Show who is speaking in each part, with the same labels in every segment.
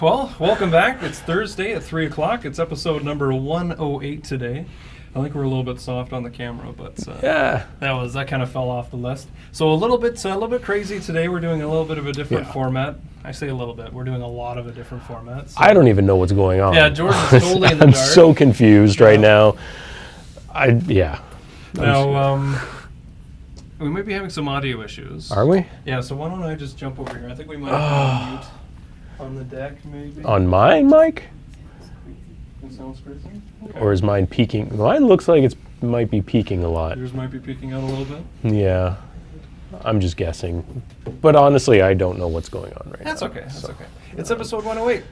Speaker 1: Well, welcome back. It's Thursday at 3 o'clock. It's episode number 108 today. I think we're a little bit soft on the camera, but
Speaker 2: yeah,
Speaker 1: that kind of fell off the list. So a little bit crazy today. We're doing a little bit of a different format. I say a little bit. We're doing a lot of a different format. So.
Speaker 2: I don't even know what's going on.
Speaker 1: Yeah, George is totally in the
Speaker 2: I'm
Speaker 1: dark.
Speaker 2: so confused right now.
Speaker 1: Now, we might be having some audio issues.
Speaker 2: Are we?
Speaker 1: Yeah. So why don't I just jump over here? I think we might have to mute on the deck, maybe.
Speaker 2: On mine, Mike?
Speaker 1: That sounds crazy. Okay.
Speaker 2: Or is mine peaking? Mine looks like it might be peaking a lot.
Speaker 1: Yours might be peeking out a little bit.
Speaker 2: Yeah, I'm just guessing. But honestly, I don't know what's going on right
Speaker 1: That's
Speaker 2: now.
Speaker 1: okay. That's okay. It's episode 108.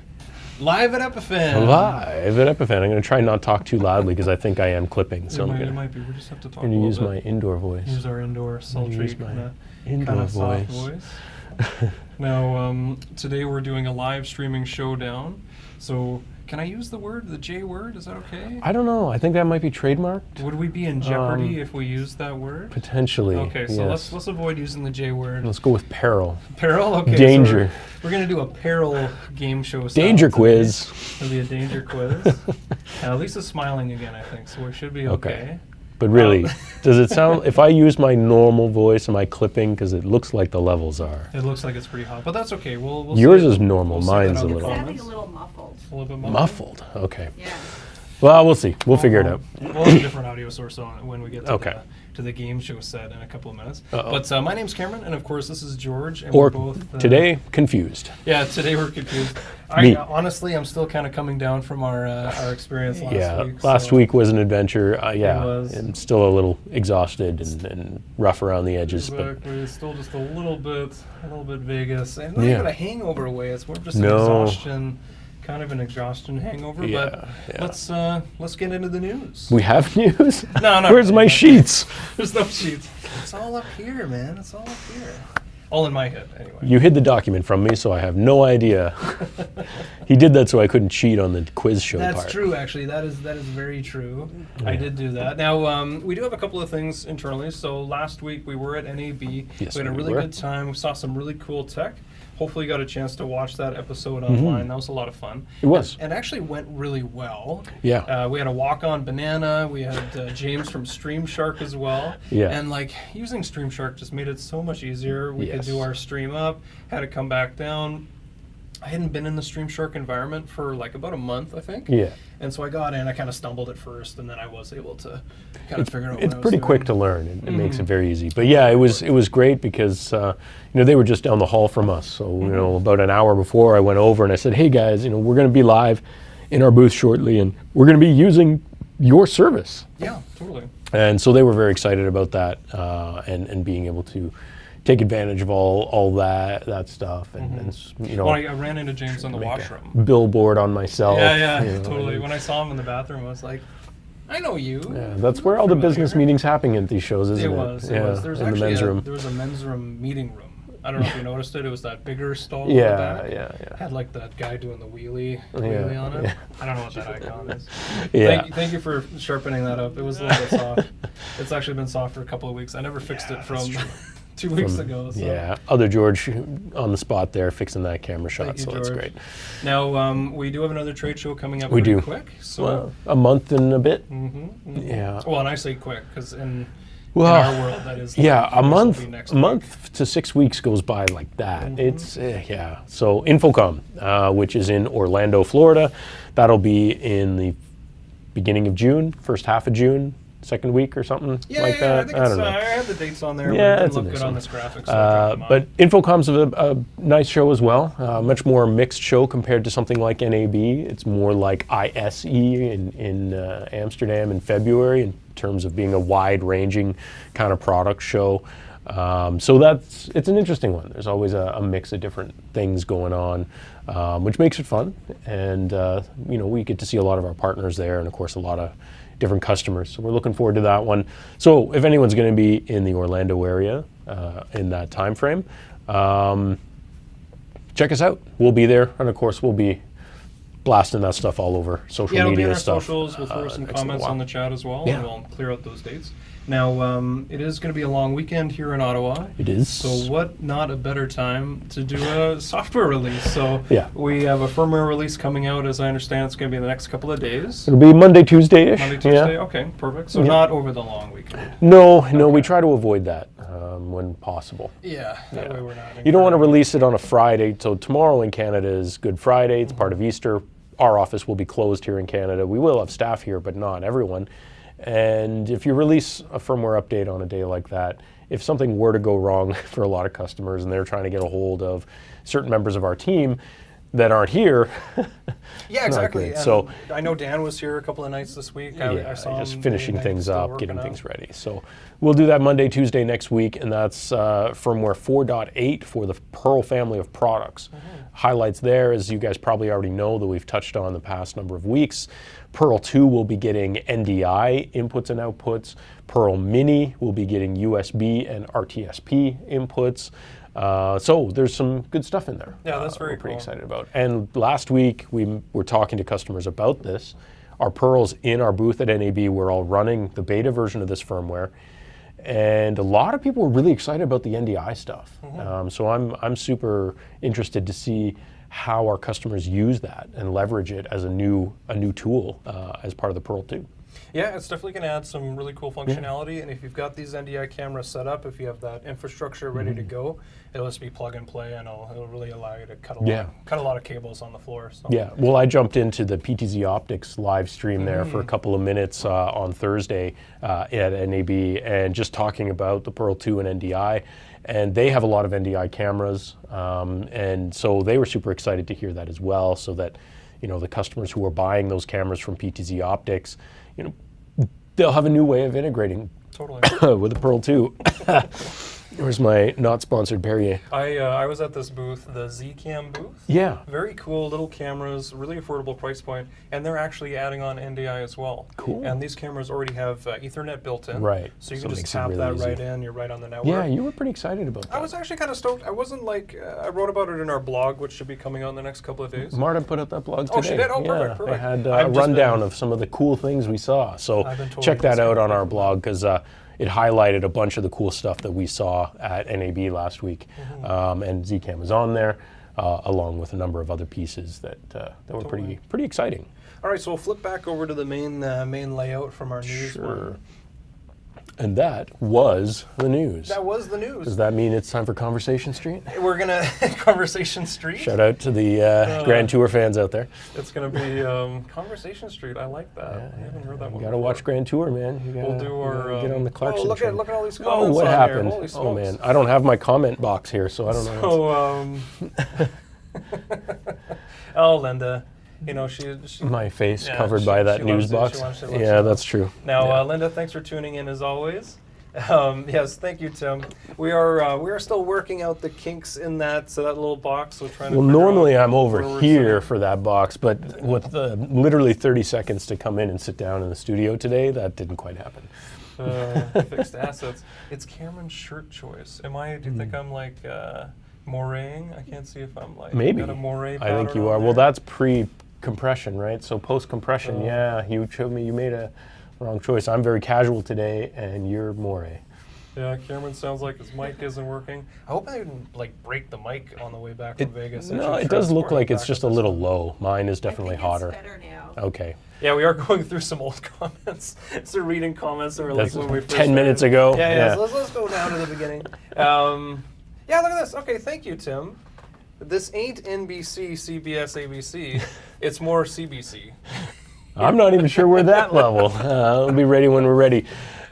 Speaker 1: Live at Epiphan.
Speaker 2: Live at Epiphan. I'm going to try not talk too loudly because I think I am clipping. So
Speaker 1: It might be. We just have to talk.
Speaker 2: I'm going to use my indoor voice.
Speaker 1: Use our indoor sultry
Speaker 2: Indoor voice.
Speaker 1: Soft voice. Now, today we're doing a live streaming showdown. So, can I use the J word? Is that okay?
Speaker 2: I don't know. I think that might be trademarked.
Speaker 1: Would we be in Jeopardy if we used that word?
Speaker 2: Potentially.
Speaker 1: Okay, so
Speaker 2: yes.
Speaker 1: let's avoid using the J word.
Speaker 2: Let's go with peril.
Speaker 1: Peril? Okay.
Speaker 2: Danger.
Speaker 1: So we're going to do a peril game show.
Speaker 2: Danger quiz.
Speaker 1: It'll be a danger quiz. Lisa's smiling again, I think, so we should be okay.
Speaker 2: But really, does it sound, if I use my normal voice, am I clipping? Because it looks like the levels are.
Speaker 1: It looks like it's pretty hot, but that's okay. We'll
Speaker 2: Yours is normal,
Speaker 1: we'll
Speaker 2: mine's a
Speaker 1: see that
Speaker 2: little.
Speaker 1: on the
Speaker 3: Sounding
Speaker 1: comments.
Speaker 3: a little muffled.
Speaker 1: A little bit
Speaker 2: Muffled, okay.
Speaker 3: Yeah.
Speaker 2: Well, we'll see. We'll figure it out.
Speaker 1: We'll have a different audio source on when we get to,
Speaker 2: Okay.
Speaker 1: to the game show set in a couple of minutes.
Speaker 2: Uh-oh.
Speaker 1: But my name's Cameron, and of course this is George. And
Speaker 2: Or
Speaker 1: we're both,
Speaker 2: today, confused.
Speaker 1: Yeah, today we're confused.
Speaker 2: Me.
Speaker 1: Honestly, I'm still kind of coming down from our experience last week.
Speaker 2: Last week was an adventure. Yeah,
Speaker 1: It was.
Speaker 2: I'm still a little exhausted and rough around the edges.
Speaker 1: Exactly. Still just a little bit Vegas. And not even a hangover away. It's more just an
Speaker 2: No.
Speaker 1: exhaustion. Kind of an exhaustion hangover, but let's get into the news.
Speaker 2: We have news?
Speaker 1: No.
Speaker 2: Where's my sheets?
Speaker 1: There's no sheets. It's all up here, man. It's all up here. All in my head, anyway.
Speaker 2: You hid the document from me, so I have no idea. He did that so I couldn't cheat on the quiz show part.
Speaker 1: That's true, actually. That is very true. Yeah. I did do that. Now, we do have a couple of things internally. So last week we were at NAB.
Speaker 2: Yes,
Speaker 1: we had a really good time. We saw some really cool tech. Hopefully you got a chance to watch that episode online. That was a lot of fun.
Speaker 2: It was.
Speaker 1: And actually went really well.
Speaker 2: Yeah.
Speaker 1: We had a walk-on banana. We had James from Stream Shark as well.
Speaker 2: Yeah.
Speaker 1: And using Stream Shark just made it so much easier. We could do our stream up, had it come back down. I hadn't been in the Stream Shark environment for about a month, I think.
Speaker 2: Yeah.
Speaker 1: And so I got in. I kind of stumbled at first, and then I was able to kind of figure out what I was
Speaker 2: It's pretty
Speaker 1: doing.
Speaker 2: quick to learn. It makes it very easy. But yeah, it was great because they were just down the hall from us. So about an hour before, I went over and I said, "Hey guys, we're going to be live in our booth shortly, and we're going to be using your service."
Speaker 1: Yeah, totally.
Speaker 2: And so they were very excited about that and being able to take advantage of all that stuff and
Speaker 1: Well, I ran into James in the washroom.
Speaker 2: Billboard on myself.
Speaker 1: Yeah, totally. When I saw him in the bathroom, I was like, I know you.
Speaker 2: Yeah, that's where all the business meetings happen at these shows, isn't it?
Speaker 1: It was. There was
Speaker 2: in the
Speaker 1: actually
Speaker 2: men's room.
Speaker 1: there was a men's room meeting room. I don't know if you noticed it. It was that bigger stall in
Speaker 2: Yeah,
Speaker 1: the back.
Speaker 2: yeah.
Speaker 1: Had that guy doing the wheelie on it.
Speaker 2: Yeah.
Speaker 1: I don't know what that icon is.
Speaker 2: Yeah.
Speaker 1: Thank you for sharpening that up. It was a little bit soft. It's actually been soft for a couple of weeks. I never fixed it from 2 weeks ago. So.
Speaker 2: Yeah, other George on the spot there fixing that camera shot,
Speaker 1: Thank you,
Speaker 2: so that's
Speaker 1: George.
Speaker 2: great.
Speaker 1: Now, we do have another trade show coming up
Speaker 2: We
Speaker 1: pretty
Speaker 2: do.
Speaker 1: quick. So,
Speaker 2: Well, a month and a bit.
Speaker 1: Yeah. Well, and I say quick because in
Speaker 2: Well,
Speaker 1: our world, that is
Speaker 2: a
Speaker 1: this will be next
Speaker 2: month to 6 weeks goes by like that. It's So Infocom, which is in Orlando, Florida, that'll be in the beginning of June, first half of June, second week or something like that.
Speaker 1: I think
Speaker 2: don't know.
Speaker 1: I have the dates on there.
Speaker 2: Yeah,
Speaker 1: it
Speaker 2: it's
Speaker 1: look
Speaker 2: in
Speaker 1: good
Speaker 2: there
Speaker 1: on this graphic. So I'll check them
Speaker 2: but
Speaker 1: out.
Speaker 2: Infocom's a nice show as well. Much more mixed show compared to something like NAB. It's more like ISE in Amsterdam in February in terms of being a wide-ranging kind of product show. So it's an interesting one. There's always a mix of different things going on, which makes it fun. And we get to see a lot of our partners there, and of course a lot of different customers. So we're looking forward to that one. So if anyone's going to be in the Orlando area in that time frame, check us out. We'll be there, and of course we'll be blasting that stuff all over social
Speaker 1: it'll be
Speaker 2: media
Speaker 1: on our
Speaker 2: stuff.
Speaker 1: socials. We'll throw some
Speaker 2: next little
Speaker 1: comments
Speaker 2: while.
Speaker 1: on the chat as well,
Speaker 2: Yeah.
Speaker 1: and we'll clear out those dates. Now, it is going to be a long weekend here in Ottawa.
Speaker 2: It is.
Speaker 1: So what not a better time to do a software release. So
Speaker 2: Yeah.
Speaker 1: we have a firmware release coming out, as I understand it's going to be in the next couple of days.
Speaker 2: It'll be Monday, Tuesday-ish.
Speaker 1: Monday, Tuesday,
Speaker 2: Yeah.
Speaker 1: okay, perfect. So
Speaker 2: Yeah.
Speaker 1: not over the long weekend.
Speaker 2: No, we try to avoid that when possible.
Speaker 1: Yeah, that way we're not.
Speaker 2: You don't want to
Speaker 1: incurring-
Speaker 2: release it on a Friday. So tomorrow in Canada is Good Friday. It's part of Easter. Our office will be closed here in Canada. We will have staff here, but not everyone. And if you release a firmware update on a day like that, if something were to go wrong for a lot of customers and they're trying to get a hold of certain members of our team that aren't here,
Speaker 1: Yeah,
Speaker 2: not
Speaker 1: exactly.
Speaker 2: good.
Speaker 1: And
Speaker 2: So
Speaker 1: I know Dan was here a couple of nights this week. I saw
Speaker 2: just
Speaker 1: him
Speaker 2: finishing
Speaker 1: day and night,
Speaker 2: things
Speaker 1: still
Speaker 2: up,
Speaker 1: working
Speaker 2: getting
Speaker 1: out.
Speaker 2: things ready. So we'll do that Monday, Tuesday next week, and that's firmware 4.8 for the Pearl family of products. Highlights there, as you guys probably already know, that we've touched on the past number of weeks. Pearl 2 will be getting NDI inputs and outputs. Pearl Mini will be getting USB and RTSP inputs. So there's some good stuff in there.
Speaker 1: Yeah, that's very
Speaker 2: we're pretty
Speaker 1: cool.
Speaker 2: excited about. And last week we were talking to customers about this. Our Pearls in our booth at NAB were all running the beta version of this firmware, and a lot of people were really excited about the NDI stuff. So I'm super interested to see how our customers use that and leverage it as a new tool as part of the Pearl 2.
Speaker 1: Yeah, it's definitely going to add some really cool functionality. And if you've got these NDI cameras set up, if you have that infrastructure ready to go, it'll just be plug and play, and it'll really allow you to cut a lot of cables on the floor. So.
Speaker 2: Yeah, well, I jumped into the PTZ Optics live stream there for a couple of minutes on Thursday at NAB, and just talking about the Pearl 2 and NDI. And they have a lot of NDI cameras, and so they were super excited to hear that as well, so that the customers who are buying those cameras from PTZ Optics, they'll have a new way of integrating
Speaker 1: Totally.
Speaker 2: with the Pearl 2. Where's my not sponsored Perrier?
Speaker 1: I was at this booth, the Zcam booth.
Speaker 2: Yeah.
Speaker 1: Very cool little cameras, really affordable price point, and they're actually adding on NDI as well.
Speaker 2: Cool.
Speaker 1: And these cameras already have Ethernet built in.
Speaker 2: Right.
Speaker 1: So you
Speaker 2: So
Speaker 1: can
Speaker 2: it
Speaker 1: just
Speaker 2: makes it
Speaker 1: tap
Speaker 2: really
Speaker 1: that
Speaker 2: easy.
Speaker 1: right in. You're right on the network.
Speaker 2: Yeah, you were pretty excited about that.
Speaker 1: I was actually kind of stoked. I wasn't like, I wrote about it in our blog, which should be coming out in the next couple of days.
Speaker 2: Marta put out that blog today.
Speaker 1: Oh, she did? Oh,
Speaker 2: yeah,
Speaker 1: perfect, perfect.
Speaker 2: They had
Speaker 1: I've
Speaker 2: a
Speaker 1: just
Speaker 2: rundown
Speaker 1: been-
Speaker 2: of some of the cool things we saw. So
Speaker 1: I've been totally
Speaker 2: check that out on
Speaker 1: discovered.
Speaker 2: our blog, because it highlighted a bunch of the cool stuff that we saw at NAB last week. And Zcam was on there, along with a number of other pieces that were pretty exciting.
Speaker 1: All right, so we'll flip back over to the main layout from our news.
Speaker 2: Sure. And that was the news.
Speaker 1: That was the news.
Speaker 2: Does that mean it's time for Conversation Street?
Speaker 1: We're gonna Conversation Street.
Speaker 2: Shout out to the Grand Tour fans out there.
Speaker 1: It's gonna be Conversation Street. I like that. I haven't heard that one.
Speaker 2: You gotta watch Grand Tour, man. You gotta,
Speaker 1: We'll do our.
Speaker 2: get on the Clarkson
Speaker 1: look
Speaker 2: train.
Speaker 1: at all these comments.
Speaker 2: Oh, what
Speaker 1: on
Speaker 2: happened?
Speaker 1: Here. Holy
Speaker 2: Oh
Speaker 1: smokes.
Speaker 2: man, I don't have my comment box here, so I don't know.
Speaker 1: So, oh, Linda, she
Speaker 2: My face
Speaker 1: yeah,
Speaker 2: covered
Speaker 1: she-
Speaker 2: by that
Speaker 1: she
Speaker 2: news
Speaker 1: loves it.
Speaker 2: box.
Speaker 1: She loves
Speaker 2: Yeah,
Speaker 1: it.
Speaker 2: that's true.
Speaker 1: Now,
Speaker 2: Yeah.
Speaker 1: Linda, thanks for tuning in as always. Yes, thank you, Tim. We are still working out the kinks in that little box. So trying to.
Speaker 2: Well,
Speaker 1: figure
Speaker 2: normally
Speaker 1: out
Speaker 2: I'm over
Speaker 1: where we're
Speaker 2: here for that box, but with literally 30 seconds to come in and sit down in the studio today, that didn't quite happen.
Speaker 1: fixed assets. It's Cameron's shirt choice. Do you think I'm like moraying? I can't see if I'm like
Speaker 2: Maybe.
Speaker 1: got a moray
Speaker 2: I think
Speaker 1: pattern
Speaker 2: you
Speaker 1: on
Speaker 2: are. Well,
Speaker 1: there.
Speaker 2: that's pre-compression, right? So post-compression, yeah, you showed me you made a wrong choice. I'm very casual today, and you're moray.
Speaker 1: Yeah, Cameron sounds like his mic isn't working. I hope I didn't break the mic on the way back from Vegas.
Speaker 2: No, it does look like it's just a little low. Mine is definitely hotter.
Speaker 3: It's better now.
Speaker 2: Okay.
Speaker 1: Yeah, we are going through some old comments. So reading comments that were like
Speaker 2: That's
Speaker 1: when we first
Speaker 2: 10 minutes
Speaker 1: started.
Speaker 2: ago.
Speaker 1: Yeah. So let's go down to the beginning. Yeah, look at this. Okay, thank you, Tim. This ain't NBC, CBS, ABC. It's more CBC.
Speaker 2: I'm not even sure we're that level. We'll be ready when we're ready.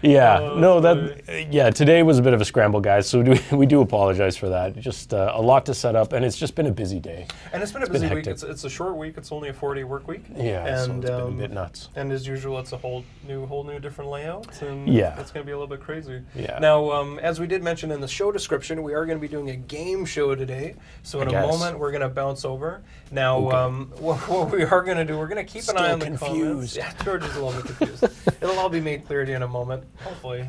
Speaker 2: Yeah, today was a bit of a scramble, guys, so we do apologize for that. Just a lot to set up, and it's just been a busy day.
Speaker 1: And it's been a busy week.
Speaker 2: hectic.
Speaker 1: It's a short week. It's only a 4-day work week.
Speaker 2: Yeah, so
Speaker 1: and
Speaker 2: it's been a bit nuts.
Speaker 1: And as usual, it's a whole new different layout, and
Speaker 2: Yeah.
Speaker 1: it's going to be a little bit crazy.
Speaker 2: Yeah.
Speaker 1: Now, as we did mention in the show description, we are going to be doing a game show today. So in a moment, we're going to bounce over. Now, what we are going to do, we're going to keep an eye on the comments. Yeah, George is a little bit confused. It'll all be made clear to you in a moment, hopefully.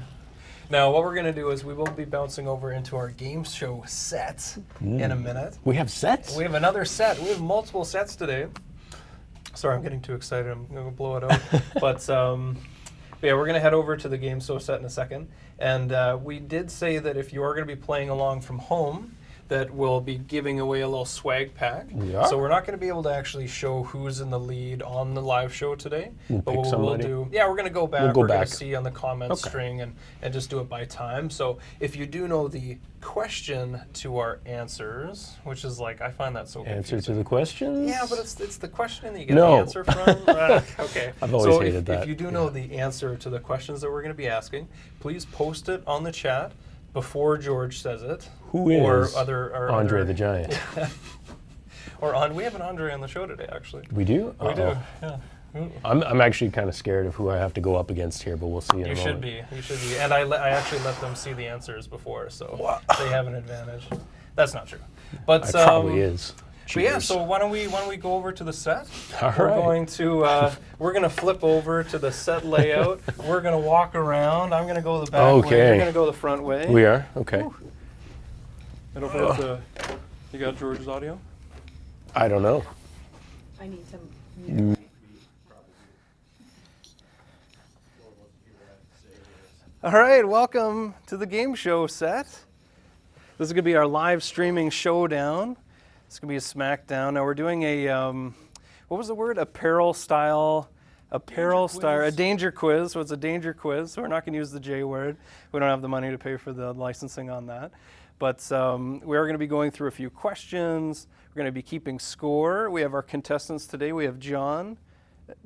Speaker 1: Now, what we're going to do is we will be bouncing over into our game show set in a minute.
Speaker 2: We have sets?
Speaker 1: We have another set. We have multiple sets today. Sorry, I'm getting too excited. I'm going to blow it out. But But yeah, we're going to head over to the game show set in a second. And we did say that if you are going to be playing along from home, that we'll be giving away a little swag pack.
Speaker 2: Yeah.
Speaker 1: So we're not going to be able to actually show who's in the lead on the live show today.
Speaker 2: We'll
Speaker 1: but
Speaker 2: pick
Speaker 1: what
Speaker 2: somebody.
Speaker 1: we'll do, yeah, we're going to go back.
Speaker 2: We'll go
Speaker 1: we're going
Speaker 2: back.
Speaker 1: to see on the comments string and just do it by time. So if you do know the question to our answers, which is like, I find that so confusing.
Speaker 2: Answer to the questions?
Speaker 1: Yeah, but it's the question that you get
Speaker 2: No.
Speaker 1: the answer from. Okay.
Speaker 2: I've always
Speaker 1: so
Speaker 2: hated that.
Speaker 1: if you do know the answer to the questions that we're going to be asking, please post it on the chat before George says it.
Speaker 2: Who is Andre
Speaker 1: other,
Speaker 2: the Giant?
Speaker 1: We have an Andre on the show today, actually.
Speaker 2: We do?
Speaker 1: We do, yeah.
Speaker 2: I'm actually kind of scared of who I have to go up against here, but we'll see in a
Speaker 1: You
Speaker 2: moment.
Speaker 1: should be. And I actually let them see the answers before, so they have an advantage. That's not true. But
Speaker 2: It probably is.
Speaker 1: But yeah,
Speaker 2: Cheers.
Speaker 1: so why don't we go over to the set?
Speaker 2: All
Speaker 1: We're
Speaker 2: right.
Speaker 1: going to we're gonna flip over to the set layout. We're gonna walk around. I'm gonna go the back way.
Speaker 2: Okay.
Speaker 1: You're gonna go the front way.
Speaker 2: We are? Okay.
Speaker 1: I don't know if you got George's audio?
Speaker 2: I don't know.
Speaker 3: I need some.
Speaker 1: All right, welcome to the game show set. This is gonna be our live streaming showdown. It's gonna be a SmackDown. Now we're doing a what was the word? A danger quiz. So it's a danger quiz. So we're not gonna use the J word. We don't have the money to pay for the licensing on that. But we are gonna be going through a few questions. We're gonna be keeping score. We have our contestants today. We have John,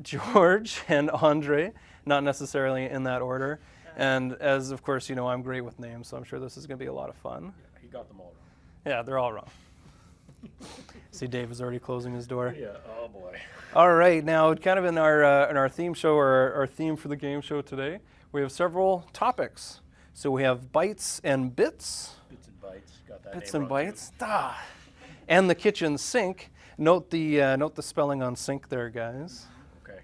Speaker 1: George, and Andre. Not necessarily in that order. And as of course you know, I'm great with names, so I'm sure this is gonna be a lot of fun.
Speaker 2: Yeah, he got them all wrong.
Speaker 1: Yeah, they're all wrong. See, Dave is already closing his door.
Speaker 2: Yeah, oh boy.
Speaker 1: All right, now kind of in our theme show, or our theme for the game show today, we have several topics. So we have bites and bits.
Speaker 2: Bits and bites. Got that
Speaker 1: Bits
Speaker 2: name
Speaker 1: and
Speaker 2: wrong,
Speaker 1: bites. And the kitchen sink. Note the spelling on sink there, guys.
Speaker 2: too. Okay.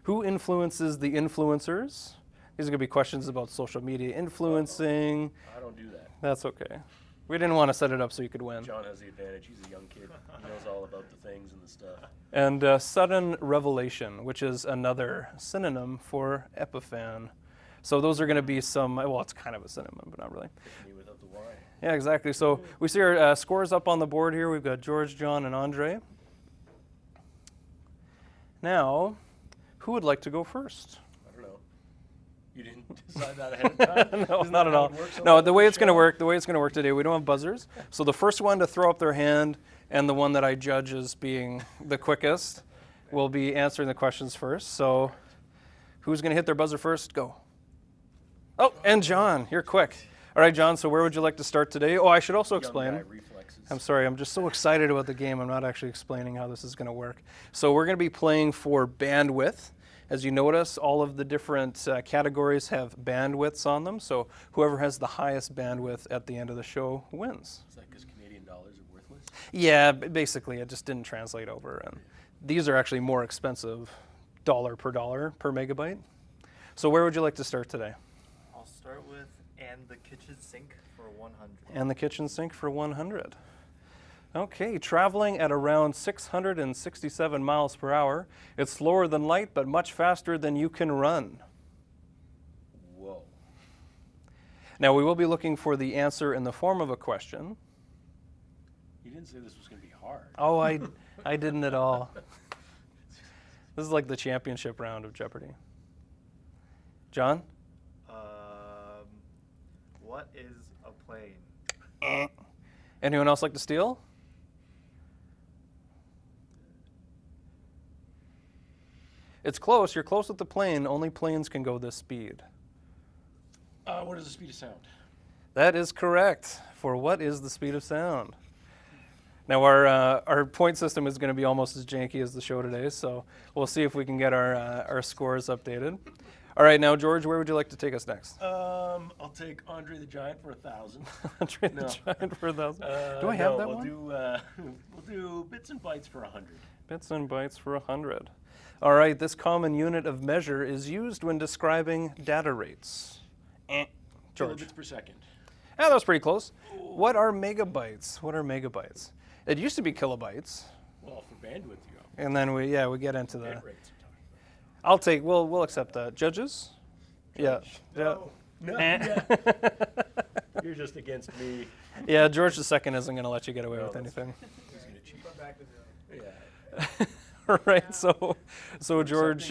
Speaker 1: Who influences the influencers? These are gonna be questions about social media influencing.
Speaker 2: I don't do that.
Speaker 1: That's okay. We didn't want to set it up so you could win.
Speaker 2: John has the advantage. He's a young kid. He knows all about the things and the stuff.
Speaker 1: And sudden revelation, which is another synonym for Epiphan. So those are going to be some, well, it's kind of a synonym, but not really.
Speaker 2: Me without the Y.
Speaker 1: Yeah, exactly. So we see our scores up on the board here. We've got George, John, and Andre. Now, who would like to go first?
Speaker 2: I don't know. You didn't decide that ahead of time?
Speaker 1: No,
Speaker 2: Isn't
Speaker 1: not
Speaker 2: that
Speaker 1: at
Speaker 2: how
Speaker 1: all.
Speaker 2: it works on
Speaker 1: No,
Speaker 2: the
Speaker 1: the way it's going to
Speaker 2: show?
Speaker 1: work today, we don't have buzzers. So the first one to throw up their hand and the one that I judge as being the quickest will be answering the questions first. So who's going to hit their buzzer first? Go. Oh, and John, you're quick. All right, John, so where would you like to start today? Oh, I should also explain.
Speaker 2: Young guy reflexes.
Speaker 1: I'm sorry, I'm just so excited about the game, I'm not actually explaining how this is going to work. So we're going to be playing for bandwidth. As you notice, all of the different categories have bandwidths on them, so whoever has the highest bandwidth at the end of the show wins.
Speaker 2: Is that because Canadian dollars are worthless?
Speaker 1: Yeah, basically, it just didn't translate over. And these are actually more expensive, dollar per megabyte. So where would you like to start today?
Speaker 4: I'll start with and the kitchen sink for 100.
Speaker 1: And the kitchen sink for 100. Okay, traveling at around 667 miles per hour. It's slower than light, but much faster than you can run.
Speaker 2: Whoa.
Speaker 1: Now, we will be looking for the answer in the form of a question.
Speaker 2: You didn't say this was going to be hard.
Speaker 1: Oh, I didn't at all. This is like the championship round of Jeopardy. John?
Speaker 4: What is a plane?
Speaker 1: Anyone else like to steal? It's close. You're close with the plane. Only planes can go this speed.
Speaker 2: What is the speed of sound?
Speaker 1: That is correct. For what is the speed of sound? Now our point system is going to be almost as janky as the show today, so we'll see if we can get our scores updated. All right, now George, where would you like to take us next?
Speaker 2: I'll take Andre the Giant for 1,000.
Speaker 1: Andre the
Speaker 2: No.
Speaker 1: Giant for 1,000. Do I have that
Speaker 2: we'll
Speaker 1: one?
Speaker 2: We'll do bits and bytes for 100.
Speaker 1: Bits and bytes for 100. All right, this common unit of measure is used when describing data rates. George.
Speaker 2: Kilobits per second.
Speaker 1: Yeah, that was pretty close. What are megabytes? What are megabytes? It used to be kilobytes,
Speaker 2: Well, for bandwidth, you go.
Speaker 1: and then we get into the.
Speaker 2: Bit rates I'm talking about.
Speaker 1: We'll accept that. Judges, Yeah. Yeah.
Speaker 2: No. You're just against me.
Speaker 1: Yeah, George II isn't going to let you get away with anything.
Speaker 2: He's going to cheat. Yeah.
Speaker 1: All right, so George,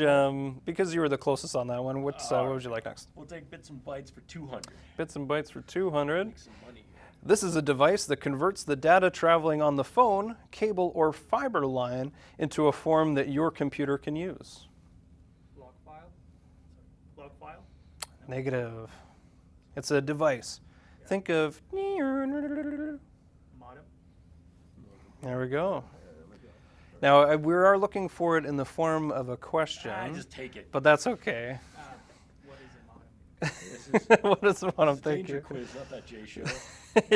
Speaker 1: because you were the closest on that one, what would you like next?
Speaker 2: We'll take bits and bytes for 200.
Speaker 1: Bits and bytes for 200.
Speaker 2: Make some money.
Speaker 1: This is a device that converts the data traveling on the phone, cable, or fiber line into a form that your computer can use.
Speaker 4: Log file? Log file?
Speaker 1: Negative. It's a device. Think of...
Speaker 4: Modem?
Speaker 1: There we go. Now, we are looking for it in the form of a question.
Speaker 2: Just take it.
Speaker 1: But that's okay.
Speaker 4: What is a modem?
Speaker 1: What is the one I'm
Speaker 2: Danger
Speaker 1: thinking?
Speaker 2: quiz, not that J show.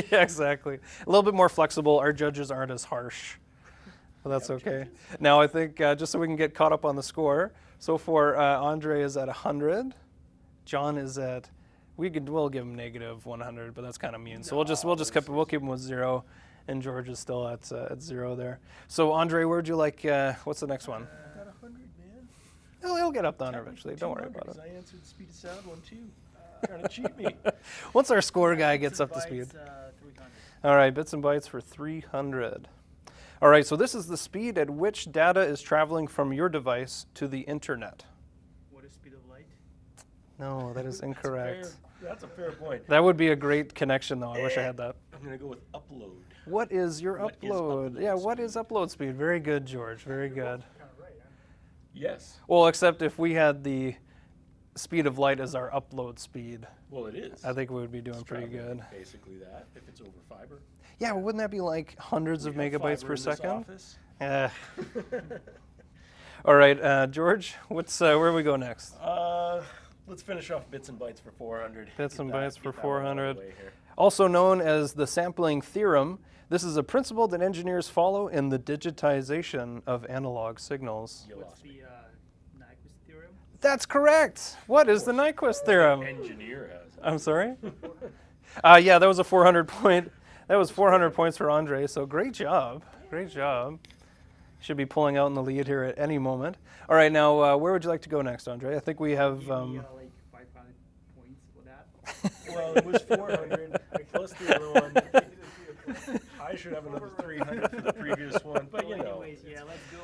Speaker 1: Yeah, exactly. A little bit more flexible. Our judges aren't as harsh. But that's okay. Now, I think just so we can get caught up on the score, so for Andre is at 100. John is at... We'll give him negative 100, but that's kind of mean. So we'll keep him with 0. And George is still at 0 there. So Andre, where'd you like? What's the next one?
Speaker 2: Got 100, man.
Speaker 1: He'll get up to 100 eventually. Don't worry about it.
Speaker 2: I answered the speed of sound one too. Trying to cheat me.
Speaker 1: Once our score guy gets up to speed.
Speaker 4: 300.
Speaker 1: All right, bits and bytes for 300. All right, so this is the speed at which data is traveling from your device to the internet.
Speaker 4: What is speed of light?
Speaker 1: No, that is incorrect.
Speaker 2: That's a fair point.
Speaker 1: That would be a great connection, though. I wish I had that.
Speaker 2: I'm going to go with upload.
Speaker 1: What is your
Speaker 2: What is
Speaker 1: upload?
Speaker 2: upload
Speaker 1: Yeah, what is upload speed? Very good, George. Very good.
Speaker 2: Yes.
Speaker 1: Well, except if we had the speed of light as our upload speed,
Speaker 2: Well, it is.
Speaker 1: I think we would be doing
Speaker 2: It's
Speaker 1: pretty
Speaker 2: traveling
Speaker 1: good.
Speaker 2: Basically that, if it's over fiber.
Speaker 1: Yeah, but wouldn't that be like hundreds of
Speaker 2: We have
Speaker 1: megabytes
Speaker 2: fiber
Speaker 1: per
Speaker 2: in this
Speaker 1: second?
Speaker 2: office.
Speaker 1: All right, George, where we go next?
Speaker 2: Let's finish off bits and bytes for 400.
Speaker 1: Bits and
Speaker 2: Get that-
Speaker 1: bytes for
Speaker 2: get that one out of the
Speaker 1: 400.
Speaker 2: way here.
Speaker 1: Also known as the sampling theorem, this is a principle that engineers follow in the digitization of analog signals.
Speaker 2: You
Speaker 4: What's
Speaker 2: lost me.
Speaker 4: the Nyquist theorem?
Speaker 1: That's correct. What is the Nyquist theorem?
Speaker 2: Engineer has it.
Speaker 1: I'm sorry? Yeah, that was a 400 point. That was 400 points for Andre, so great job. Great job. Should be pulling out in the lead here at any moment. All right, now where would you like to go next, Andre? I think we have...
Speaker 4: Give me like 500 points for that.
Speaker 2: Well, it was 400 plus the other one. I should have another 300 for the previous one, but you know.
Speaker 4: Anyways, yeah, let's go.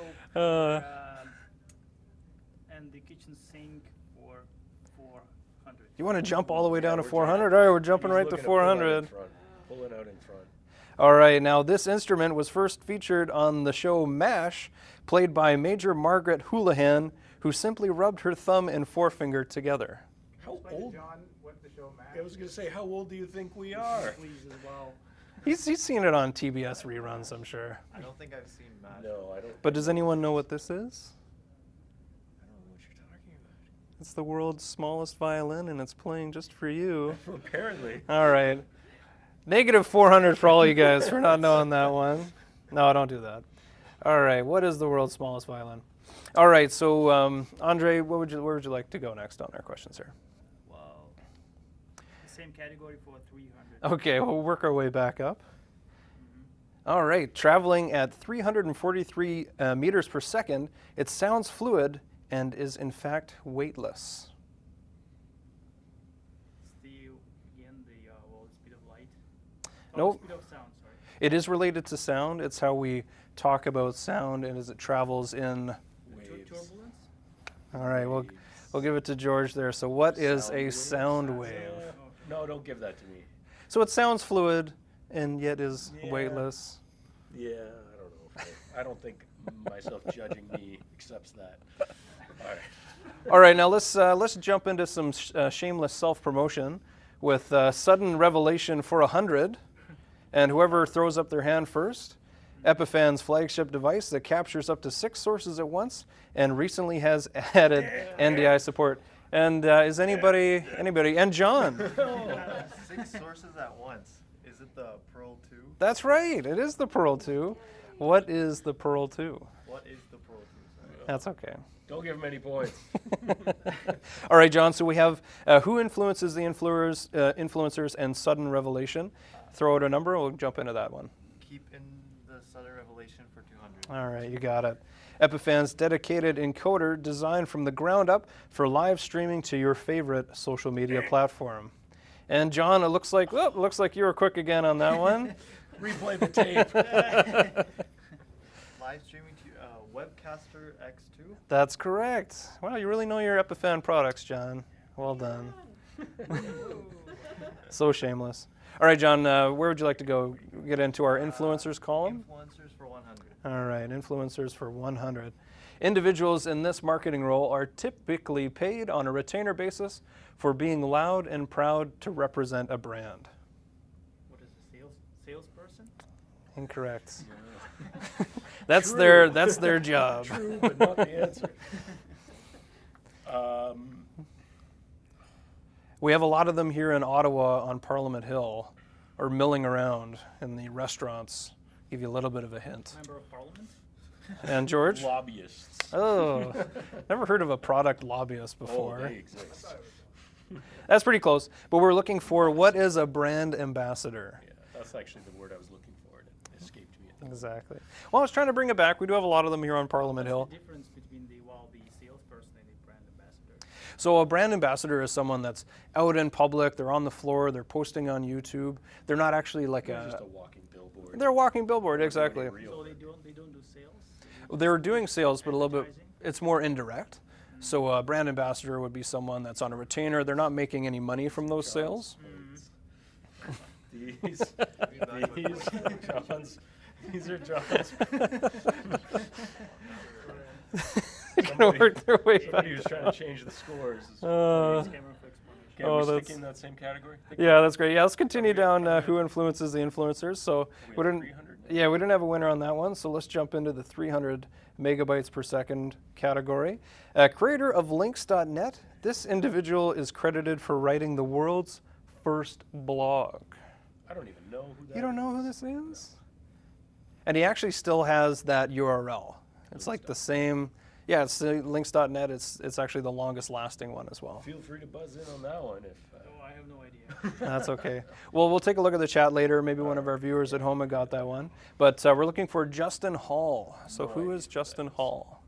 Speaker 4: And the kitchen sink for 400.
Speaker 1: You want to jump all the way down to 400? All right, we're jumping right to 400.
Speaker 2: Pulling out in front.
Speaker 1: All right, now this instrument was first featured on the show MASH, played by Major Margaret Houlihan, who simply rubbed her thumb and forefinger together.
Speaker 2: How old?
Speaker 5: John, what the show Matt?
Speaker 2: I was going to say, how old do you think we are?
Speaker 4: Please as well.
Speaker 1: He's seen it on TBS reruns, I'm sure.
Speaker 6: I don't think I've seen Matt.
Speaker 2: No, I don't.
Speaker 1: But does anyone know what this is?
Speaker 2: I don't know what you're talking about.
Speaker 1: It's the world's smallest violin, and it's playing just for you.
Speaker 2: Apparently.
Speaker 1: All right. Negative 400 for all you guys for not knowing that one. No, don't do that. All right, what is the world's smallest violin? All right, so Andre, where would you like to go next on our questions here?
Speaker 4: Wow. The same category for 300.
Speaker 1: Okay, we'll work our way back up. All right, traveling at 343 meters per second, it sounds fluid and is in fact weightless.
Speaker 4: Speed of light?
Speaker 1: Nope.
Speaker 4: Speed of sound, sorry.
Speaker 1: It is related to sound. It's how we talk about sound and as it travels in.
Speaker 2: Waves.
Speaker 4: Turbulence?
Speaker 1: All right, we'll give it to George there. So what is a sound wave?
Speaker 2: No, don't give that to me.
Speaker 1: So it sounds fluid and yet is
Speaker 2: Yeah.
Speaker 1: weightless.
Speaker 2: Yeah, I don't know. I don't think myself judging me accepts that. All right.
Speaker 1: All right, now let's jump into some shameless self-promotion with sudden revelation for 100, and whoever throws up their hand first. Epiphan's flagship device that captures up to 6 sources at once and recently has added NDI support. And is anybody, and John?
Speaker 6: 6 sources at once. Is it the Pearl 2?
Speaker 1: That's right, it is the Pearl 2. What is the Pearl 2?
Speaker 6: What is the Pearl 2? Sorry.
Speaker 1: That's okay.
Speaker 2: Don't give him any points.
Speaker 1: All right, John, so we have who influences the influencers and sudden revelation. Throw out a number, we'll jump into that one.
Speaker 6: Keep in the Southern Revelation for 200.
Speaker 1: All right, you got it. Epiphan's dedicated encoder designed from the ground up for live streaming to your favorite social media platform. And John, it looks like you were quick again on that one.
Speaker 2: Replay the tape.
Speaker 6: Live streaming to Webcaster X2.
Speaker 1: That's correct. Wow, you really know your Epiphan products, John. Well done. So shameless. All right, John, where would you like to go? Get into our influencers column?
Speaker 6: Influencers for 100.
Speaker 1: All right, influencers for 100. Individuals in this marketing role are typically paid on a retainer basis for being loud and proud to represent a brand.
Speaker 4: What is a salesperson?
Speaker 1: Incorrect. That's their job.
Speaker 2: True, but not the answer.
Speaker 1: We have a lot of them here in Ottawa on Parliament Hill, or milling around in the restaurants. Give you a little bit of a hint.
Speaker 4: Member of Parliament?
Speaker 1: And George?
Speaker 2: Lobbyists.
Speaker 1: Oh, never heard of a product lobbyist before.
Speaker 2: Oh, they exist.
Speaker 1: That's pretty close. But we're looking for, what is a brand ambassador?
Speaker 2: Yeah, that's actually the word I was looking for. It escaped me.
Speaker 1: Exactly. Well, I was trying to bring it back. We do have a lot of them here on Parliament Hill.
Speaker 4: What's the difference between the salesperson and the brand ambassador?
Speaker 1: So a brand ambassador is someone that's out in public, they're on the floor, they're posting on YouTube. They're not actually like
Speaker 2: They're just a walking billboard.
Speaker 1: They're a walking billboard, exactly.
Speaker 4: So they don't do sales?
Speaker 1: They're doing sales, but a little bit,
Speaker 4: Advertising?
Speaker 1: it's more indirect. So a brand ambassador would be someone that's on a retainer. They're not making any money from those sales.
Speaker 2: These are John's.
Speaker 1: They're gonna work their way back.
Speaker 2: Somebody who's trying to change the scores. Okay,
Speaker 1: Oh,
Speaker 2: we're
Speaker 1: that's-
Speaker 2: sticking in that same category?
Speaker 1: Yeah, that's great. Yeah, let's continue down who influences the influencers. So
Speaker 2: We have 300 now?
Speaker 1: yeah, we didn't have a winner on that one. So let's jump into the 300 megabytes per second category. Creator of links.net. This individual is credited for writing the world's first blog.
Speaker 2: I don't even know who that is.
Speaker 1: You don't know who this is? And he actually still has that URL. It's like the same. Yeah, it's links.net. It's actually the longest lasting one as well.
Speaker 2: Feel free to buzz in on that one if.
Speaker 4: Oh, I have no idea.
Speaker 1: That's okay. Well, we'll take a look at the chat later. Maybe one of our viewers at home had got that one. But we're looking for Justin Hall. So
Speaker 2: No
Speaker 1: who
Speaker 2: idea
Speaker 1: is
Speaker 2: who
Speaker 1: Justin
Speaker 2: that is.
Speaker 1: Hall?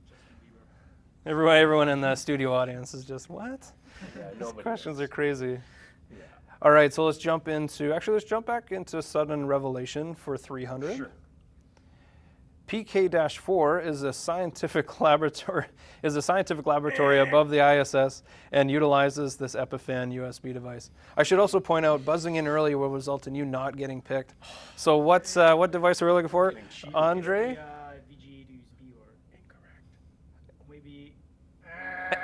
Speaker 1: Everyone in the studio audience is just, what?
Speaker 2: Yeah,
Speaker 1: These
Speaker 2: nobody
Speaker 1: questions
Speaker 2: knows.
Speaker 1: are crazy.
Speaker 2: Yeah.
Speaker 1: All right, so let's jump back into Sudden Revelation for 300.
Speaker 2: Sure.
Speaker 1: PK-4 is a scientific laboratory above the ISS and utilizes this Epiphan USB device. I should also point out, buzzing in early will result in you not getting picked. So what device are we looking for?
Speaker 2: Getting cheated.
Speaker 1: Andre?
Speaker 4: VGA to USB or
Speaker 2: Incorrect.
Speaker 4: maybe.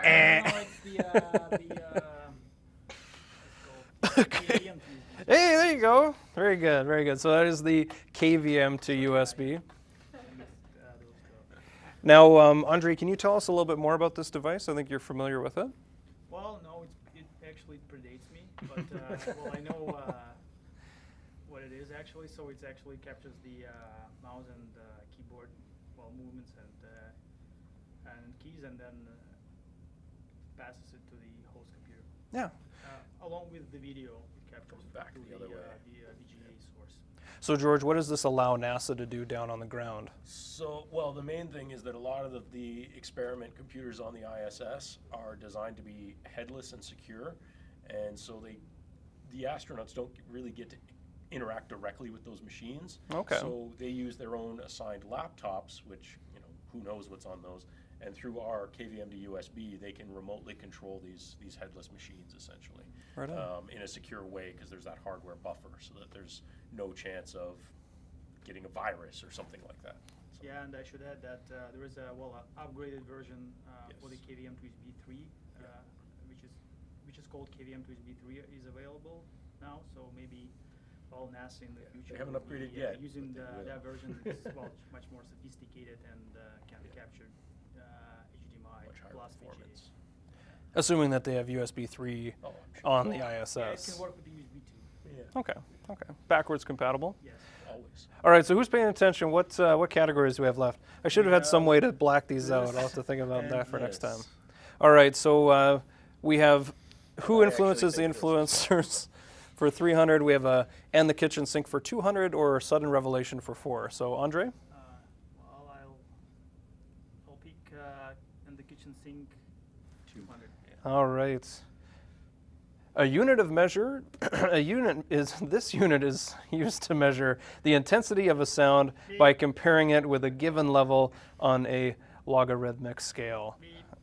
Speaker 1: Eh.
Speaker 4: KVM to USB.
Speaker 1: Hey, there you go. Very good, very good. So that is the KVM to USB. Now, Andre, can you tell us a little bit more about this device? I think you're familiar with it.
Speaker 4: Well, no, it actually predates me, but well, I know what it is actually. So it actually captures the mouse and keyboard, movements and keys, and then passes it to the host computer.
Speaker 1: Yeah.
Speaker 4: Along with the video, it captures
Speaker 2: back
Speaker 4: to
Speaker 2: the other way.
Speaker 4: the VGA source.
Speaker 1: So, George, what does this allow NASA to do down on the ground?
Speaker 2: So, well, the main thing is that a lot of the experiment computers on the ISS are designed to be headless and secure, and so the astronauts don't really get to interact directly with those machines.
Speaker 1: Okay.
Speaker 2: So they use their own assigned laptops, which, who knows what's on those, and through our KVM to USB, they can remotely control these headless machines essentially,
Speaker 1: Right on.
Speaker 2: in a secure way, because there's that hardware buffer, so that there's no chance of getting a virus or something like that. So,
Speaker 4: Yeah, and I should add that there is a upgraded version for the
Speaker 2: Yes.
Speaker 4: KVM to USB 3, which is called KVM to USB 3 is available now. So maybe NASA in the future
Speaker 2: they haven't
Speaker 4: will
Speaker 2: upgraded
Speaker 4: be,
Speaker 2: yet,
Speaker 4: using
Speaker 2: but they will.
Speaker 4: that version is much more sophisticated and can capture HDMI
Speaker 2: much higher
Speaker 4: plus
Speaker 2: performance.
Speaker 1: Assuming that they have USB 3
Speaker 2: Oh, I'm sure.
Speaker 1: on the
Speaker 4: VGA. Yeah, it
Speaker 1: ISS.
Speaker 4: can work with the USB 2.
Speaker 2: Yeah,
Speaker 1: Okay. Backwards compatible.
Speaker 4: Yes.
Speaker 2: always.
Speaker 1: All right, so who's paying attention? What categories do we have left? I should have had some way to black these out. I'll have to think about that for next time. All right, so we have who
Speaker 2: I
Speaker 1: influences the
Speaker 2: actually think
Speaker 1: influencers for 300. We have and the kitchen sink for 200, or sudden revelation for 4. So Andre?
Speaker 4: Well, I'll and the kitchen sink 200. Yeah.
Speaker 1: All right. A unit of measure, this unit is used to measure the intensity of a sound by comparing it with a given level on a logarithmic scale.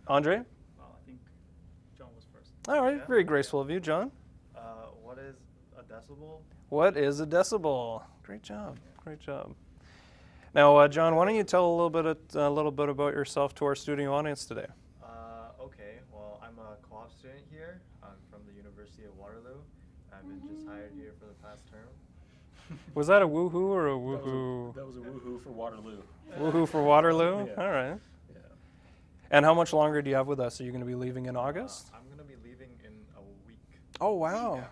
Speaker 1: Andre?
Speaker 4: Well, I think John was first.
Speaker 1: All right,
Speaker 6: Yeah.
Speaker 1: very graceful of you, John.
Speaker 6: What is a decibel?
Speaker 1: What is a decibel? Great job, great job. Now, John, why don't you tell a little bit about yourself to our studio audience today?
Speaker 6: Okay, well, I'm a co-op student here. I'm from the University of Waterloo. I've been just hired here for the past term.
Speaker 1: Was that a woohoo or a woohoo?
Speaker 2: That was a woohoo for Waterloo.
Speaker 1: Woohoo for Waterloo?
Speaker 2: Yeah.
Speaker 1: All right.
Speaker 2: Yeah.
Speaker 1: And how much longer do you have with us? Are you going to be leaving in August?
Speaker 6: I'm going to be leaving in a week.
Speaker 1: Oh, wow.
Speaker 6: Yeah.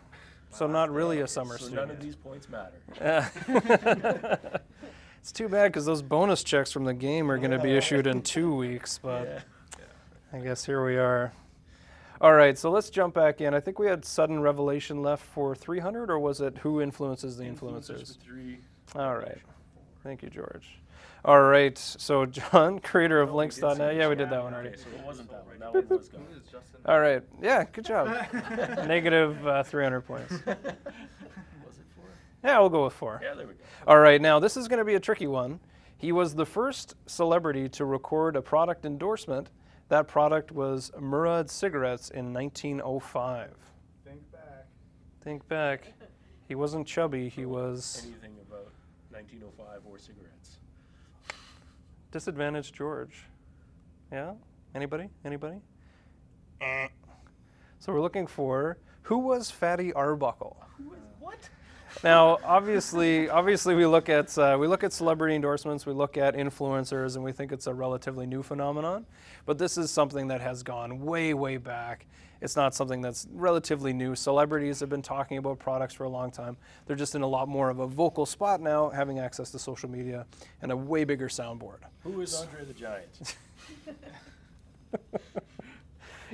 Speaker 1: So
Speaker 6: My
Speaker 1: not
Speaker 6: last
Speaker 1: really
Speaker 6: day
Speaker 1: a
Speaker 6: is-
Speaker 1: summer
Speaker 2: So
Speaker 1: student.
Speaker 2: none of these points matter.
Speaker 1: Yeah. It's too bad because those bonus checks from the game are going to be issued in 2 weeks, but
Speaker 2: Yeah.
Speaker 1: I guess here we are. All right, so let's jump back in. I think we had sudden revelation left for 300, or was it who influences the influencers?
Speaker 2: for 3.
Speaker 1: All right. Thank you, George. All right, so John, creator of links.net. Yeah, we did that one already.
Speaker 2: Okay, so it wasn't that one. That one was gone.
Speaker 6: Who is Justin?
Speaker 1: All right. Yeah, good job. Negative 300 points.
Speaker 2: Was it 4?
Speaker 1: Yeah, we'll go with 4.
Speaker 2: Yeah, there we go.
Speaker 1: All right, now this is going to be a tricky one. He was the first celebrity to record a product endorsement. That product was Murad cigarettes in 1905.
Speaker 4: Think back.
Speaker 1: Think back. He wasn't chubby, he was
Speaker 2: Anything about 1905 or cigarettes?
Speaker 1: disadvantaged George. Yeah? Anybody? Anybody? So we're looking for who was Fatty Arbuckle?
Speaker 2: What?
Speaker 1: Now, obviously, we look at celebrity endorsements, we look at influencers, and we think it's a relatively new phenomenon. But this is something that has gone way, way back. It's not something that's relatively new. Celebrities have been talking about products for a long time. They're just in a lot more of a vocal spot now, having access to social media and a way bigger soundboard.
Speaker 2: Who is Andre the Giant?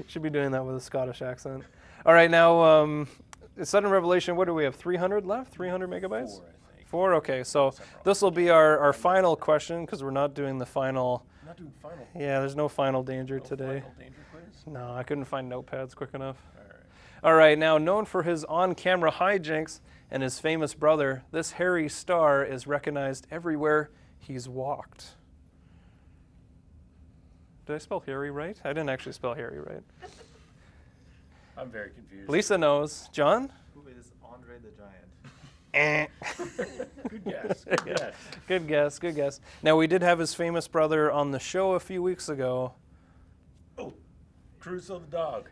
Speaker 1: Should be doing that with a Scottish accent. All right, now. Sudden revelation, what do we have, 300 left? 300 megabytes?
Speaker 2: 4, I think.
Speaker 1: 4? Okay, so this will be our final question because we're not doing the final.
Speaker 2: Not doing final.
Speaker 1: Yeah, there's no final danger
Speaker 2: No
Speaker 1: today.
Speaker 2: Final danger quiz?
Speaker 1: No, I couldn't find notepads quick enough.
Speaker 2: All right.
Speaker 1: All right, now known for his on-camera hijinks and his famous brother, this hairy star is recognized everywhere he's walked. Did I spell hairy right? I didn't actually spell hairy right.
Speaker 2: I'm very confused.
Speaker 1: Lisa knows. John?
Speaker 6: Who is Andre the Giant?
Speaker 2: Good guess. Good guess.
Speaker 1: Good guess, good guess. Now, we did have his famous brother on the show a few weeks ago.
Speaker 2: Oh, Crusoe the dog.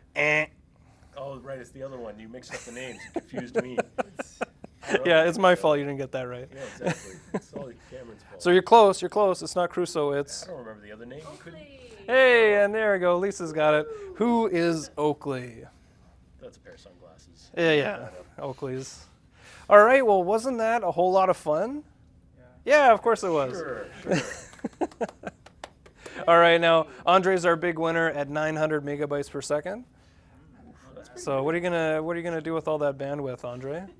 Speaker 2: Oh, right, it's the other one. You mixed up the names. You confused me.
Speaker 1: Yeah, it's my fault you didn't get that right.
Speaker 2: Yeah, exactly. It's all Cameron's fault.
Speaker 1: So you're close, you're close. It's not Crusoe,
Speaker 2: I
Speaker 1: it's...
Speaker 2: don't remember the other name. You couldn't...
Speaker 1: Hey, and there we go. Lisa's got it. Who is Oakley?
Speaker 2: That's a pair of sunglasses.
Speaker 1: Yeah, Oakley's. All right, well, wasn't that a whole lot of fun?
Speaker 4: Yeah.
Speaker 1: Yeah, of course it was.
Speaker 2: Sure.
Speaker 1: All right, now, Andre's our big winner at 900 megabytes per second.
Speaker 2: That's pretty
Speaker 1: So what are you gonna do with all that bandwidth, Andre?
Speaker 4: I don't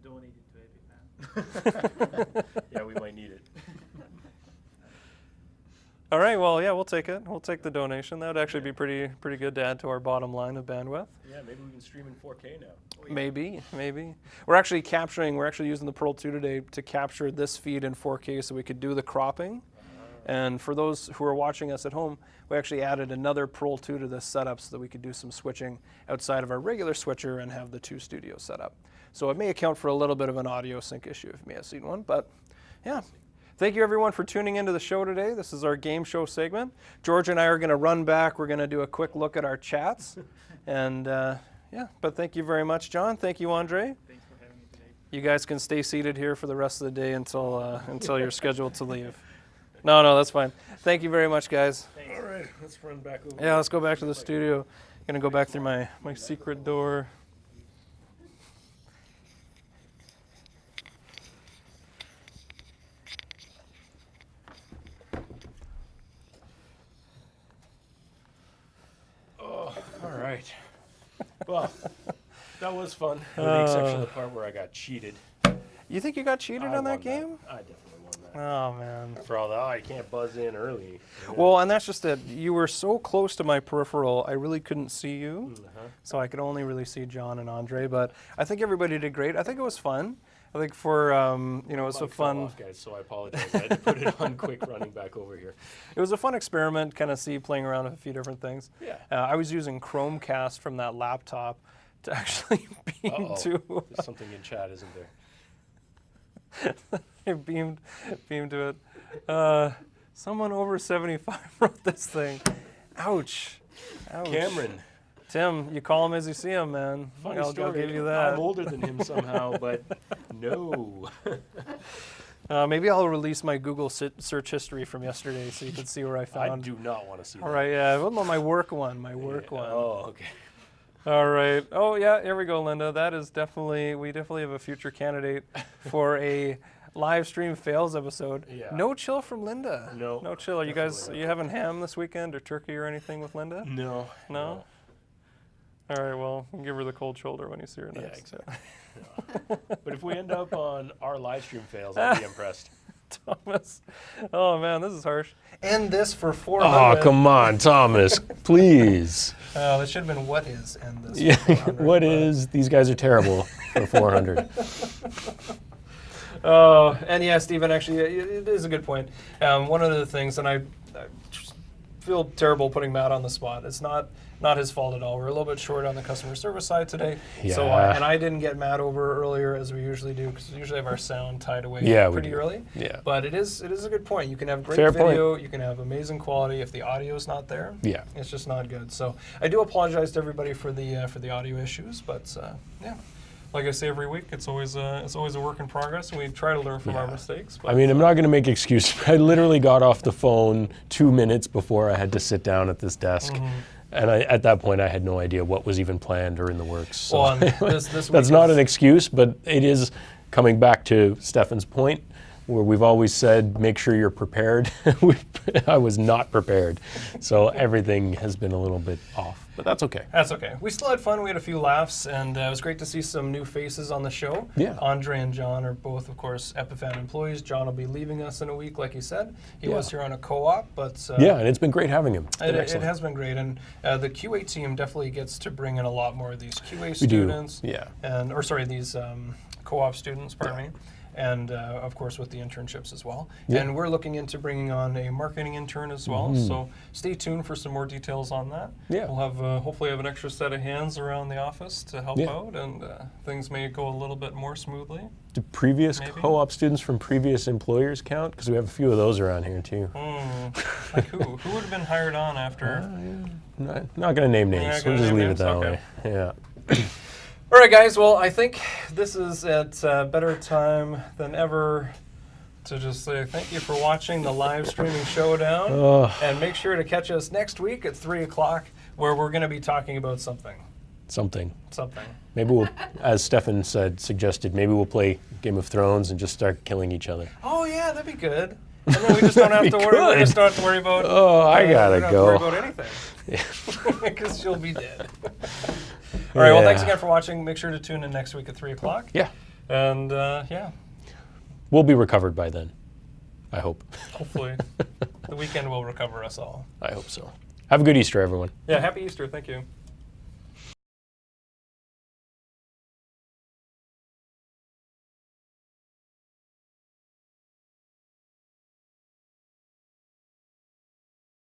Speaker 4: know. Donate it to Epiphan.
Speaker 2: Yeah, we might need it.
Speaker 1: All right, well, yeah, we'll take it. We'll take the donation. That would actually be pretty good to add to our bottom line of bandwidth.
Speaker 2: Yeah, maybe we can stream in 4K now.
Speaker 1: Maybe. We're actually using the Pearl 2 today to capture this feed in 4K so we could do the cropping. And for those who are watching us at home, we actually added another Pearl 2 to this setup so that we could do some switching outside of our regular switcher and have the 2 studios set up. So it may account for a little bit of an audio sync issue if you may have seen one, but yeah. Thank you everyone for tuning into the show today. This is our game show segment. George and I are going to run back. We're going to do a quick look at our chats. And yeah, but thank you very much, John. Thank you, Andre.
Speaker 4: Thanks for having me today.
Speaker 1: You guys can stay seated here for the rest of the day until you're scheduled to leave. No, that's fine. Thank you very much, guys.
Speaker 2: All right, let's run back over.
Speaker 1: Yeah, let's go back to the studio. Gonna go back through my secret door.
Speaker 2: Oh, all right. Well, that was fun. With the exception of the part where I got cheated.
Speaker 1: You think you got cheated
Speaker 2: I
Speaker 1: on that
Speaker 2: won
Speaker 1: game?
Speaker 2: I definitely won that.
Speaker 1: Oh, man.
Speaker 2: For all that, I can't buzz in early.
Speaker 1: Well, and that's just it. You were so close to my peripheral, I really couldn't see you. So I could only really see John and Andre. But I think everybody did great. I think it was fun. I think for, you know, it's a fun...
Speaker 2: Off, guys, so I apologize. I had to put it on quick running back over here.
Speaker 1: It was a fun experiment, kind of playing around with a few different things.
Speaker 2: Yeah.
Speaker 1: I was using Chromecast from that laptop to actually beam to...
Speaker 2: There's something in chat, isn't there?
Speaker 1: It beamed to it. Someone over 75 wrote this thing. Ouch. Ouch.
Speaker 2: Cameron.
Speaker 1: Tim, you call him as you see him, man.
Speaker 2: Funny
Speaker 1: I'll
Speaker 2: story.
Speaker 1: give you that.
Speaker 2: I'm older than him somehow, but no.
Speaker 1: Maybe I'll release my Google search history from yesterday so you can see where I found.
Speaker 2: I do not want to see that.
Speaker 1: All right, yeah. Well, no, my work one.
Speaker 2: Oh, okay.
Speaker 1: All right. Oh, yeah, here we go, Linda. That is we definitely have a future candidate for a live stream fails episode.
Speaker 2: Yeah.
Speaker 1: No chill from Linda.
Speaker 2: No
Speaker 1: chill. Are you having ham this weekend or turkey or anything with Linda?
Speaker 2: No.
Speaker 1: No? All right, well, give her the cold shoulder when you see her next.
Speaker 2: Yeah, exactly. No. But if we end up on our live stream fails, I'll be impressed.
Speaker 1: Thomas. Oh, man, this is harsh. End this for 400.
Speaker 2: Oh, come on, Thomas, please.
Speaker 1: This should have been what is end this
Speaker 2: Yeah,
Speaker 1: for 400.
Speaker 2: what is, these guys are terrible for 400.
Speaker 1: Oh, and yeah, Stephen, actually, it is a good point. One of the things, and I just feel terrible putting Matt on the spot. It's not his fault at all. We're a little bit short on the customer service side today.
Speaker 2: Yeah.
Speaker 1: So, and I didn't get Matt over earlier as we usually do because we usually have our sound tied away pretty early.
Speaker 2: Yeah.
Speaker 1: But it is a good point. You can have great
Speaker 2: Fair
Speaker 1: video,
Speaker 2: point.
Speaker 1: you can have amazing quality. If the audio is not there,
Speaker 2: Yeah.
Speaker 1: it's just not good. So I do apologize to everybody for the audio issues, but yeah. Like I say every week, it's always a work in progress, and we try to learn from our mistakes. But
Speaker 2: I mean, I'm not going to make excuses. I literally got off the phone 2 minutes before I had to sit down at this desk. And at that point, I had no idea what was even planned or in the works. So
Speaker 1: well, this
Speaker 2: that's not an excuse, but it is coming back to Stefan's point, where we've always said, make sure you're prepared. I was not prepared. So everything has been a little bit off. But that's okay.
Speaker 1: That's okay. We still had fun. We had a few laughs, and it was great to see some new faces on the show.
Speaker 2: Yeah.
Speaker 1: Andre and John are both, of course, Epiphan employees. John will be leaving us in a week, like he said. He was here on a co-op, but...
Speaker 2: yeah, and it's been great having him.
Speaker 1: It has been great, and the QA team definitely gets to bring in a lot more of these QA students.
Speaker 2: Yeah.
Speaker 1: These co-op students, pardon me. And, of course, with the internships as well.
Speaker 2: Yeah.
Speaker 1: And we're looking into bringing on a marketing intern as well, so stay tuned for some more details on that.
Speaker 2: Yeah.
Speaker 1: We'll have, hopefully have an extra set of hands around the office to help out, and things may go a little bit more smoothly.
Speaker 2: Do previous
Speaker 1: Maybe.
Speaker 2: co-op students from previous employers count? Because we have a few of those around here, too.
Speaker 1: Like who? Who would have been hired on after?
Speaker 2: Not going to name names.
Speaker 1: Not gonna
Speaker 2: We'll just
Speaker 1: name
Speaker 2: leave
Speaker 1: names?
Speaker 2: it that
Speaker 1: Okay.
Speaker 2: way. Yeah.
Speaker 1: All right, guys. Well, I think this is at better time than ever to just say thank you for watching the live streaming showdown. And make sure to catch us next week at 3 o'clock where we're going to be talking about something.
Speaker 2: Something.
Speaker 1: Something.
Speaker 2: Maybe we'll, as Stefan suggested, maybe we'll play Game of Thrones and just start killing each other.
Speaker 1: Oh, yeah, that'd be good. And then we just don't have to worry. We just don't have to worry about.
Speaker 2: Oh, I gotta
Speaker 1: we don't
Speaker 2: go.
Speaker 1: have to worry about anything. Because she'll be dead. All right. Well, thanks again for watching. Make sure to tune in next week at 3 o'clock.
Speaker 2: Yeah.
Speaker 1: And yeah.
Speaker 2: We'll be recovered by then. I hope.
Speaker 1: Hopefully, the weekend will recover us all.
Speaker 2: I hope so. Have a good Easter, everyone.
Speaker 1: Yeah. Happy Easter. Thank you.